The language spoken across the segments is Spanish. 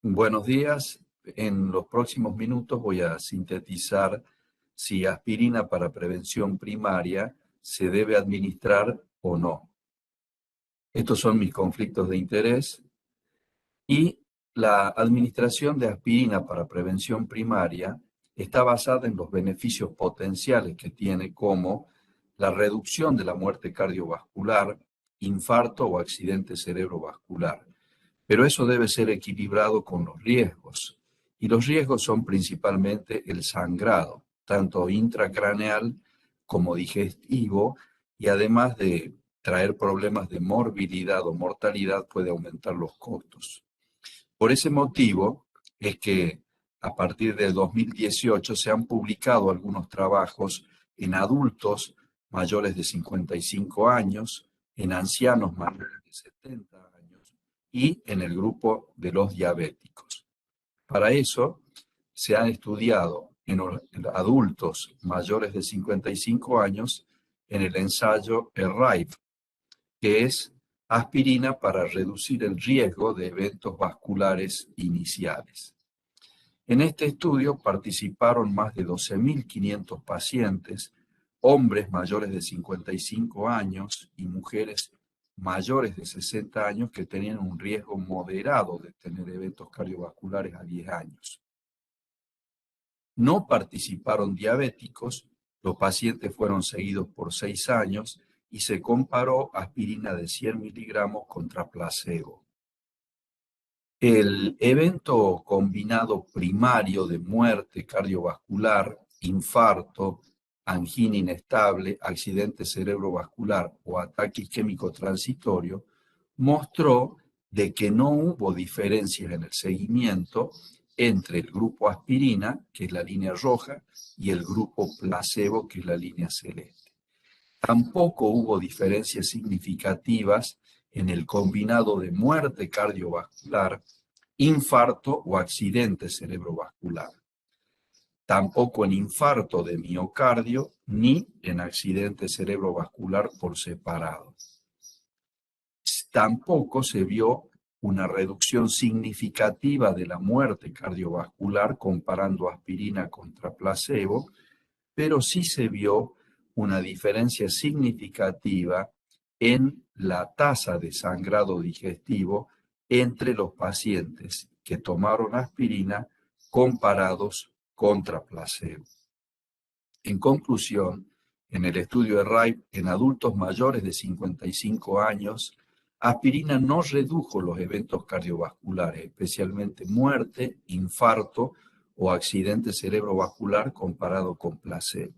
Buenos días. En los próximos minutos voy a sintetizar si aspirina para prevención primaria se debe administrar o no. Estos son mis conflictos de interés y la administración de aspirina para prevención primaria está basada en los beneficios potenciales que tiene, como la reducción de la muerte cardiovascular, infarto o accidente cerebrovascular. Pero eso debe ser equilibrado con los riesgos. Y los riesgos son principalmente el sangrado, tanto intracraneal como digestivo, y además de traer problemas de morbilidad o mortalidad, puede aumentar los costos. Por ese motivo es que a partir del 2018 se han publicado algunos trabajos en adultos mayores de 55 años, en ancianos mayores de 70 años y en el grupo de los diabéticos. Para eso se han estudiado en adultos mayores de 55 años en el ensayo ARRIVE, que es aspirina para reducir el riesgo de eventos vasculares iniciales. En este estudio participaron más de 12.500 pacientes, hombres mayores de 55 años y mujeres mayores de 60 años que tenían un riesgo moderado de tener eventos cardiovasculares a 10 años. No participaron diabéticos, los pacientes fueron seguidos por 6 años y se comparó aspirina de 100 miligramos contra placebo. El evento combinado primario de muerte cardiovascular, infarto, angina inestable, accidente cerebrovascular o ataque isquémico transitorio mostró de que no hubo diferencias en el seguimiento entre el grupo aspirina, que es la línea roja, y el grupo placebo, que es la línea celeste. Tampoco hubo diferencias significativas en el combinado de muerte cardiovascular, infarto o accidente cerebrovascular. Tampoco en infarto de miocardio ni en accidente cerebrovascular por separado. Tampoco se vio una reducción significativa de la muerte cardiovascular comparando aspirina contra placebo, pero sí se vio una diferencia significativa en la tasa de sangrado digestivo entre los pacientes que tomaron aspirina comparados contra placebo. En conclusión, en el estudio de RIVE en adultos mayores de 55 años, aspirina no redujo los eventos cardiovasculares, especialmente muerte, infarto o accidente cerebrovascular comparado con placebo,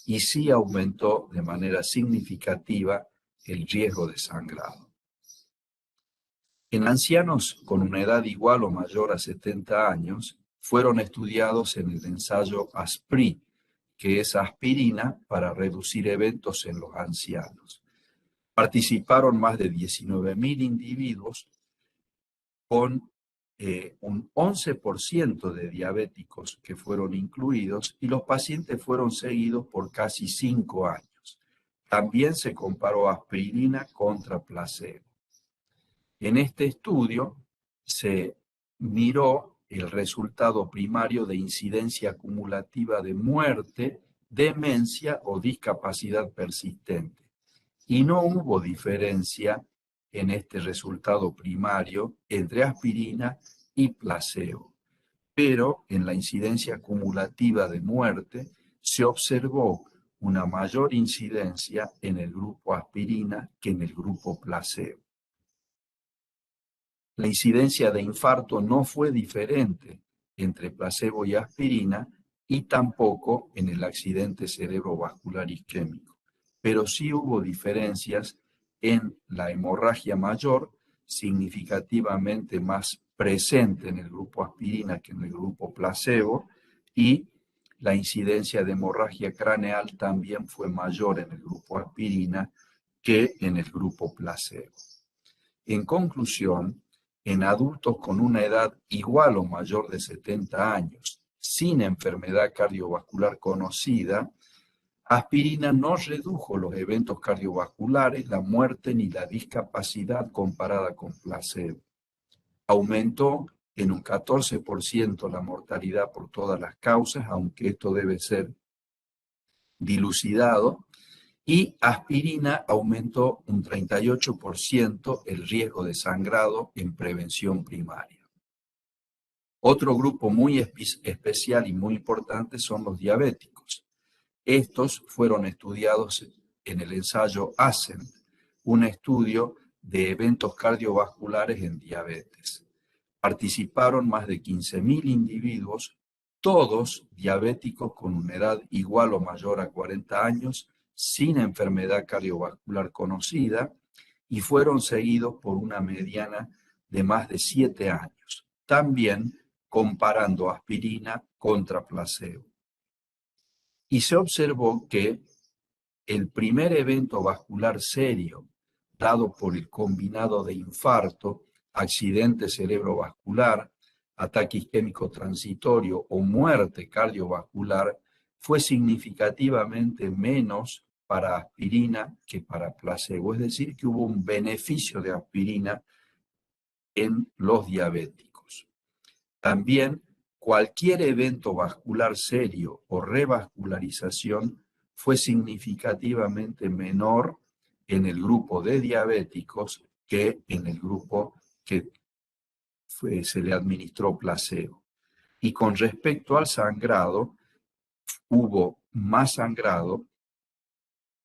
y sí aumentó de manera significativa el riesgo de sangrado. En ancianos con una edad igual o mayor a 70 años, fueron estudiados en el ensayo ASPRI, que es aspirina para reducir eventos en los ancianos. Participaron más de 19.000 individuos con un 11% de diabéticos que fueron incluidos, y los pacientes fueron seguidos por casi 5 años. También se comparó aspirina contra placebo. En este estudio se miró el resultado primario de incidencia acumulativa de muerte, demencia o discapacidad persistente, y no hubo diferencia en este resultado primario entre aspirina y placebo. Pero en la incidencia acumulativa de muerte se observó una mayor incidencia en el grupo aspirina que en el grupo placebo. La incidencia de infarto no fue diferente entre placebo y aspirina y tampoco en el accidente cerebrovascular isquémico, pero sí hubo diferencias en la hemorragia mayor, significativamente más presente en el grupo aspirina que en el grupo placebo, y la incidencia de hemorragia craneal también fue mayor en el grupo aspirina que en el grupo placebo. En conclusión, en adultos con una edad igual o mayor de 70 años, sin enfermedad cardiovascular conocida, aspirina no redujo los eventos cardiovasculares, la muerte ni la discapacidad comparada con placebo. Aumentó en un 14% la mortalidad por todas las causas, aunque esto debe ser dilucidado, y aspirina aumentó un 38% el riesgo de sangrado en prevención primaria. Otro grupo muy especial y muy importante son los diabéticos. Estos fueron estudiados en el ensayo ASCENT, un estudio de eventos cardiovasculares en diabetes. Participaron más de 15.000 individuos, todos diabéticos con una edad igual o mayor a 40 años, sin enfermedad cardiovascular conocida, y fueron seguidos por una mediana de más de 7 años, también comparando aspirina contra placebo. Y se observó que el primer evento vascular serio dado por el combinado de infarto, accidente cerebrovascular, ataque isquémico transitorio o muerte cardiovascular fue significativamente menos para aspirina que para placebo. Es decir, que hubo un beneficio de aspirina en los diabéticos. También cualquier evento vascular serio o revascularización fue significativamente menor en el grupo de diabéticos que en el grupo que se le administró placebo. Y con respecto al sangrado, hubo más sangrado,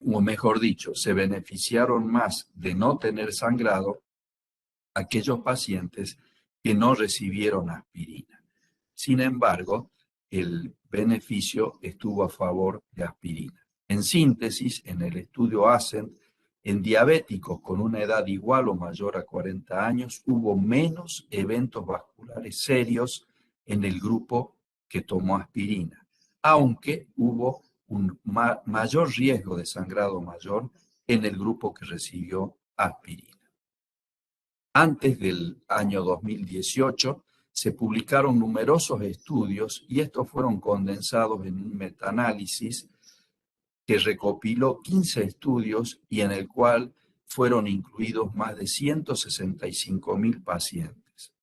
o mejor dicho, se beneficiaron más de no tener sangrado aquellos pacientes que no recibieron aspirina. Sin embargo, el beneficio estuvo a favor de aspirina. En síntesis, en el estudio ASCENT, en diabéticos con una edad igual o mayor a 40 años, hubo menos eventos vasculares serios en el grupo que tomó aspirina, aunque hubo un mayor riesgo de sangrado mayor en el grupo que recibió aspirina. Antes del año 2018 se publicaron numerosos estudios y estos fueron condensados en un metaanálisis que recopiló 15 estudios y en el cual fueron incluidos más de 165.000 pacientes.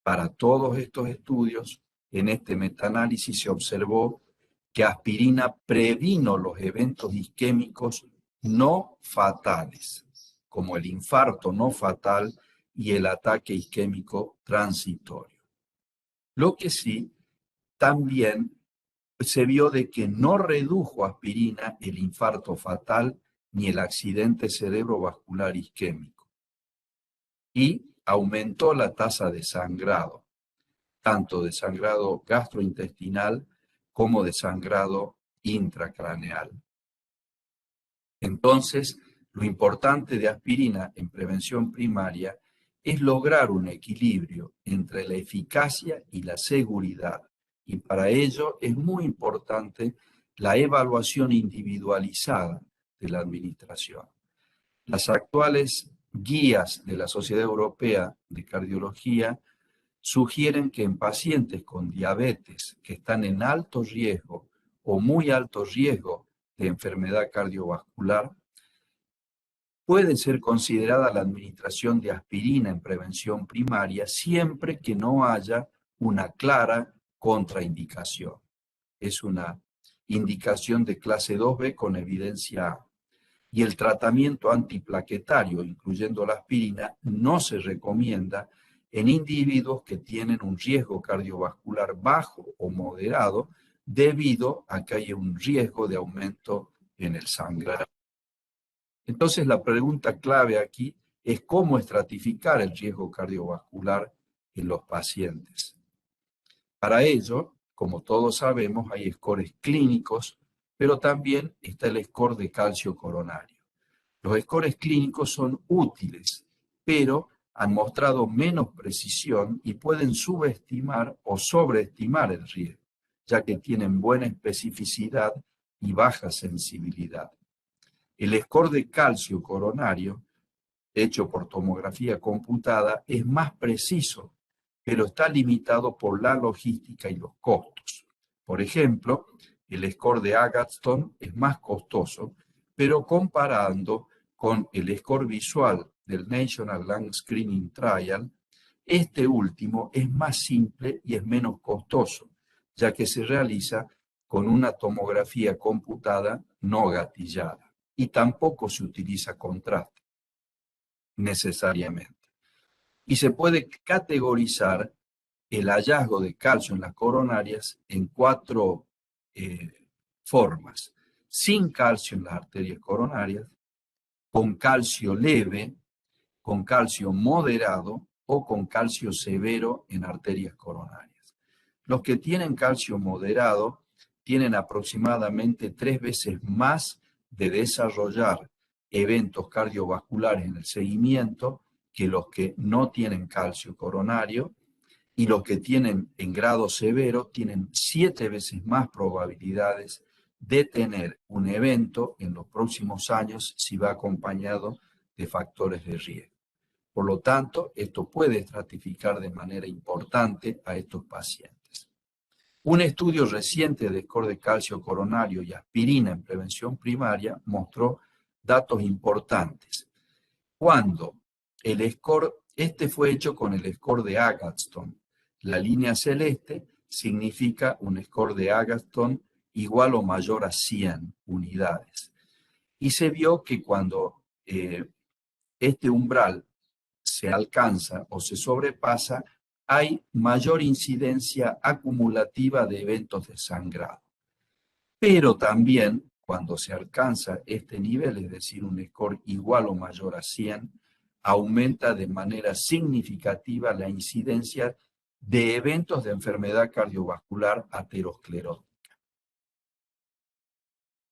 Para todos estos estudios, en este metaanálisis se observó que aspirina previno los eventos isquémicos no fatales, como el infarto no fatal y el ataque isquémico transitorio. Lo que sí, también se vio de que no redujo aspirina el infarto fatal ni el accidente cerebrovascular isquémico. Y aumentó la tasa de sangrado, tanto de sangrado gastrointestinal como de sangrado intracraneal. Entonces, lo importante de aspirina en prevención primaria es lograr un equilibrio entre la eficacia y la seguridad. Y para ello es muy importante la evaluación individualizada de la administración. Las actuales guías de la Sociedad Europea de Cardiología sugieren que en pacientes con diabetes que están en alto riesgo o muy alto riesgo de enfermedad cardiovascular, puede ser considerada la administración de aspirina en prevención primaria siempre que no haya una clara contraindicación. Es una indicación de clase 2B con evidencia A. Y el tratamiento antiplaquetario, incluyendo la aspirina, no se recomienda en individuos que tienen un riesgo cardiovascular bajo o moderado debido a que hay un riesgo de aumento en el sangrado. Entonces, la pregunta clave aquí es cómo estratificar el riesgo cardiovascular en los pacientes. Para ello, como todos sabemos, hay scores clínicos, pero también está el score de calcio coronario. Los scores clínicos son útiles, pero han mostrado menos precisión y pueden subestimar o sobreestimar el riesgo, ya que tienen buena especificidad y baja sensibilidad. El score de calcio coronario, hecho por tomografía computada, es más preciso, pero está limitado por la logística y los costos. Por ejemplo, el score de Agatston es más costoso, pero comparando con el score visual del National Lung Screening Trial, Este último es más simple y es menos costoso, ya que se realiza con una tomografía computada no gatillada y tampoco se utiliza contraste necesariamente. Y se puede categorizar el hallazgo de calcio en las coronarias en cuatro formas. Sin calcio en las arterias coronarias, con calcio leve, con calcio moderado o con calcio severo en arterias coronarias. Los que tienen calcio moderado tienen aproximadamente 3 veces más de desarrollar eventos cardiovasculares en el seguimiento que los que no tienen calcio coronario, y los que tienen en grado severo tienen 7 veces más probabilidades de tener un evento en los próximos años si va acompañado de factores de riesgo. Por lo tanto, esto puede estratificar de manera importante a estos pacientes. Un estudio reciente de score de calcio coronario y aspirina en prevención primaria mostró datos importantes. Cuando el score, este fue hecho con el score de Agatston. La línea celeste significa un score de Agatston igual o mayor a 100 unidades. Y se vio que cuando este umbral se alcanza o se sobrepasa, hay mayor incidencia acumulativa de eventos de sangrado. Pero también cuando se alcanza este nivel, es decir, un score igual o mayor a 100, aumenta de manera significativa la incidencia de eventos de enfermedad cardiovascular aterosclerótica.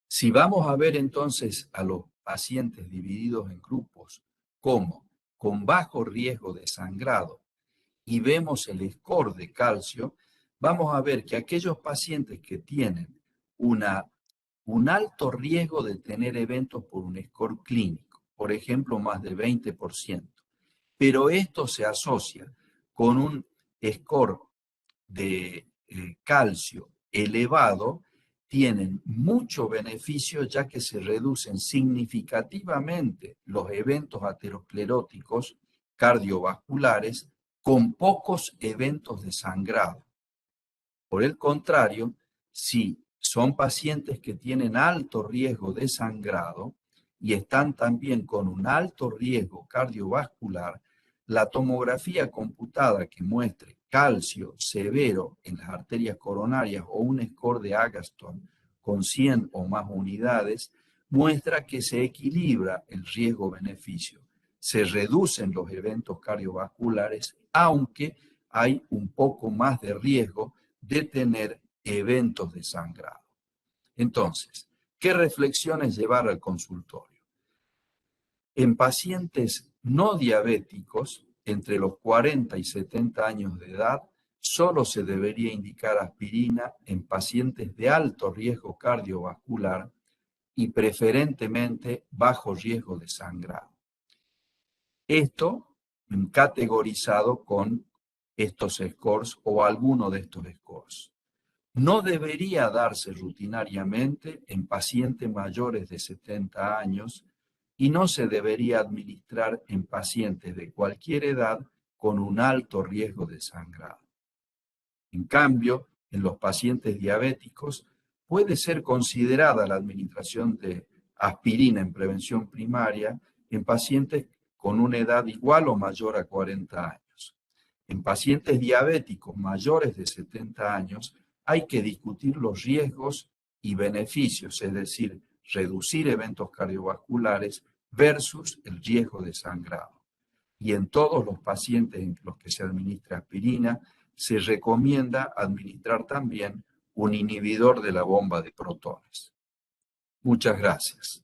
Si vamos a ver entonces a los pacientes divididos en grupos como con bajo riesgo de sangrado y vemos el score de calcio, vamos a ver que aquellos pacientes que tienen un alto riesgo de tener eventos por un score clínico, por ejemplo, más del 20%, pero esto se asocia con un score de calcio elevado, tienen mucho beneficio ya que se reducen significativamente los eventos ateroscleróticos cardiovasculares con pocos eventos de sangrado. Por el contrario, si son pacientes que tienen alto riesgo de sangrado y están también con un alto riesgo cardiovascular, la tomografía computada que muestre calcio severo en las arterias coronarias o un score de Agatston con 100 o más unidades muestra que se equilibra el riesgo-beneficio. Se reducen los eventos cardiovasculares, aunque hay un poco más de riesgo de tener eventos de sangrado. Entonces, ¿qué reflexiones llevar al consultorio? En pacientes no diabéticos, entre los 40 y 70 años de edad, solo se debería indicar aspirina en pacientes de alto riesgo cardiovascular y preferentemente bajo riesgo de sangrado. Esto categorizado con estos scores o alguno de estos scores. No debería darse rutinariamente en pacientes mayores de 70 años y no se debería administrar en pacientes de cualquier edad con un alto riesgo de sangrado. En cambio, en los pacientes diabéticos puede ser considerada la administración de aspirina en prevención primaria en pacientes con una edad igual o mayor a 40 años. En pacientes diabéticos mayores de 70 años hay que discutir los riesgos y beneficios, es decir, reducir eventos cardiovasculares versus el riesgo de sangrado. Y en todos los pacientes en los que se administra aspirina, se recomienda administrar también un inhibidor de la bomba de protones. Muchas gracias.